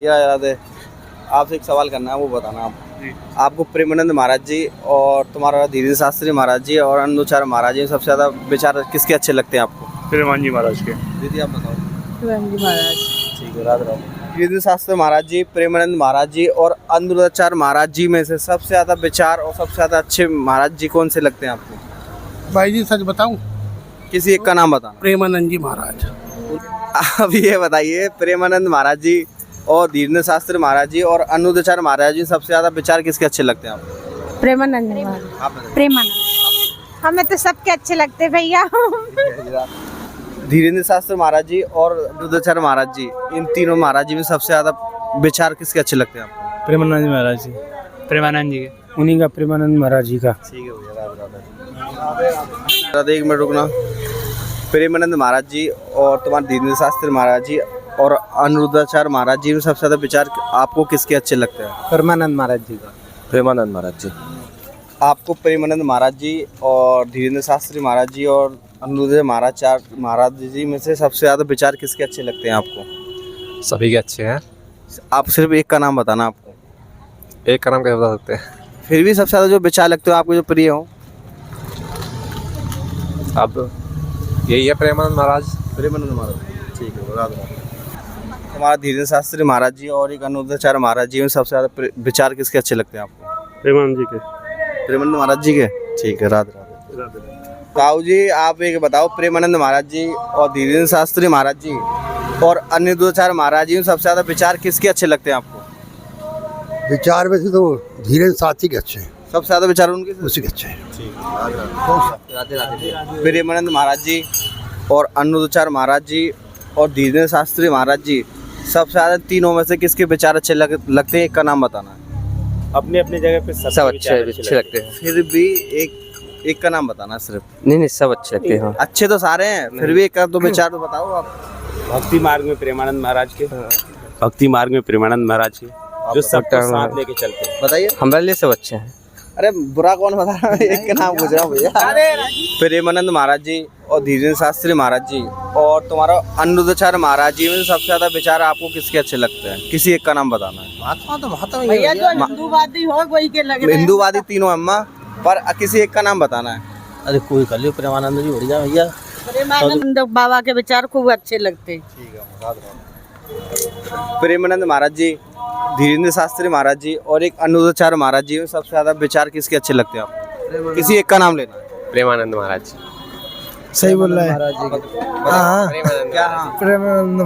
याद है, आपसे एक सवाल करना है, वो बताना आप। आपको प्रेमानंद महाराज जी और तुम्हारा धीरेन्द्र शास्त्री महाराज जी और अन्नूचार्य महाराज जी सबसे ज़्यादा विचार किसके अच्छे लगते हैं आपको? प्रेमानंद जी महाराज के। दीदी आप बताओ। प्रेमानंद जी महाराज। ठीक है, राधे राधे। धीरेन्द्र शास्त्री महाराज जी, प्रेमानंद महाराज जी और अन्नूचार्य महाराज जी में से सबसे ज़्यादा विचार और सबसे ज़्यादा अच्छे महाराज जी कौन से लगते हैं आपको? भाई जी सच बताऊं, किसी एक का नाम बताना। प्रेमानंद जी महाराज। अब ये बताइए, प्रेमानंद महाराज जी और धीरेन्द्र शास्त्री महाराज जी और अन्नूचार्य महाराज जी सबसे ज्यादा विचार किसके अच्छे लगते हैं आपको? प्रेमानंद जी महाराज। आप बताइए। प्रेमानंद। हमें तो सबके अच्छे लगते हैं भैया। धीरेन्द्र शास्त्री महाराज जी और अन्नूचार्य महाराज जी, इन तीनों महाराज जी में सबसे ज्यादा विचार किसके अच्छे लगते हैं आपको? प्रेमानंद जी महाराज जी। प्रेमानंद जी के। उन्हीं का, प्रेमानंद महाराज जी का। ठीक है भैया, राधे। एक मिनट रुकना। प्रेमानंद महाराज जी और तुम्हारे धीरेन्द्र शास्त्री महाराज जी और अन्नूचार्य महाराज जी में सबसे ज्यादा विचार आपको किसके अच्छे लगते हैं? प्रेमानंद महाराज जी का। प्रेमानंद महाराज जी। आपको प्रेमानंद महाराज जी और धीरेन्द्र शास्त्री महाराज जी और अन्नूचार्य महाराज जी में से सबसे ज्यादा विचार किसके अच्छे लगते हैं आपको? सभी के अच्छे हैं। आप सिर्फ एक का नाम बताना आपको। एक का नाम कैसे बता सकते हैं? फिर भी सबसे ज्यादा जो विचार लगते हो आपको, जो प्रिय हो। अब यही है, प्रेमानंद महाराज। प्रेमानंद महाराज। ठीक है, बता दो। हमारा धीरेन्द्र शास्त्री महाराज जी और एक अन्नूचार्य महाराज जी में सबसे ज्यादा विचार किसके अच्छे लगते हैं आपको? प्रेमानंद जी के। प्रेमानंद महाराज जी के। ठीक है, राधे राधे। ताऊ जी आप एक बताओ, प्रेमानंद महाराज जी और धीरेन्द्र शास्त्री महाराज जी और अन्नूचार्य महाराज जी में सबसे ज्यादा विचार किसके अच्छे लगते हैं आपको? विचार में से तो धीरेन्द्र शास्त्री के अच्छे हैं, सबसे ज्यादा विचार उनके उसी के अच्छे हैं। प्रेमानंद महाराज जी और अन्नूचार्य महाराज जी और धीरेन्द्र शास्त्री महाराज जी सबसे ज्यादा तीनों में से किसके विचार अच्छे लगते हैं? एक का नाम बताना है। अपने अपने जगह पे सब अच्छे लगते हैं। फिर भी एक का नाम बताना सिर्फ। नहीं, सब अच्छे लगते हैं। अच्छे तो सारे हैं, फिर भी एक का तो विचार तो बताओ आप। भक्ति मार्ग में प्रेमानंद महाराज के। भक्ति मार्ग में प्रेमानंद महाराज के, जो सबको साथ लेके चलते हैं। बताइए। हमारे लिए सब अच्छे हैं। अरे बुरा कौन बता रहा है? एक का नाम पूछ रहा हूँ भैया। प्रेमानंद महाराज जी और धीरेन्द्र शास्त्री महाराज जी और तुम्हारा अन्नूचार्य महाराज जी में सबसे ज्यादा विचार आपको किसके अच्छे लगते हैं? किसी एक का नाम बताना है। भैया जो हिंदूवादी हो वही के लग रहे हैं। हिंदूवादी तीनों अम्मा, पर किसी एक का नाम बताना है। अरे कोई कर लियो, प्रेमानंद जी बढ़िया भैया। प्रेमानंद बाबा के विचार खूब अच्छे लगते हैं। ठीक है। प्रेमानंद महाराज जी, धीरेन्द्र शास्त्री महाराज जी और एक अन्नूचार्य महाराज जी में सबसे ज्यादा विचार किसके अच्छे लगते हैं आपको? किसी एक का नाम लेना है। प्रेमानंद महाराज जी। सही बोल रहा है। हाँ, प्रेमानंद प्रेमानंद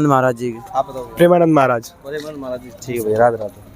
महाराज जी। आप बताओ। प्रेमानंद महाराज। प्रेमानंद महाराज जी। ठीक है भैया, राधे राधे।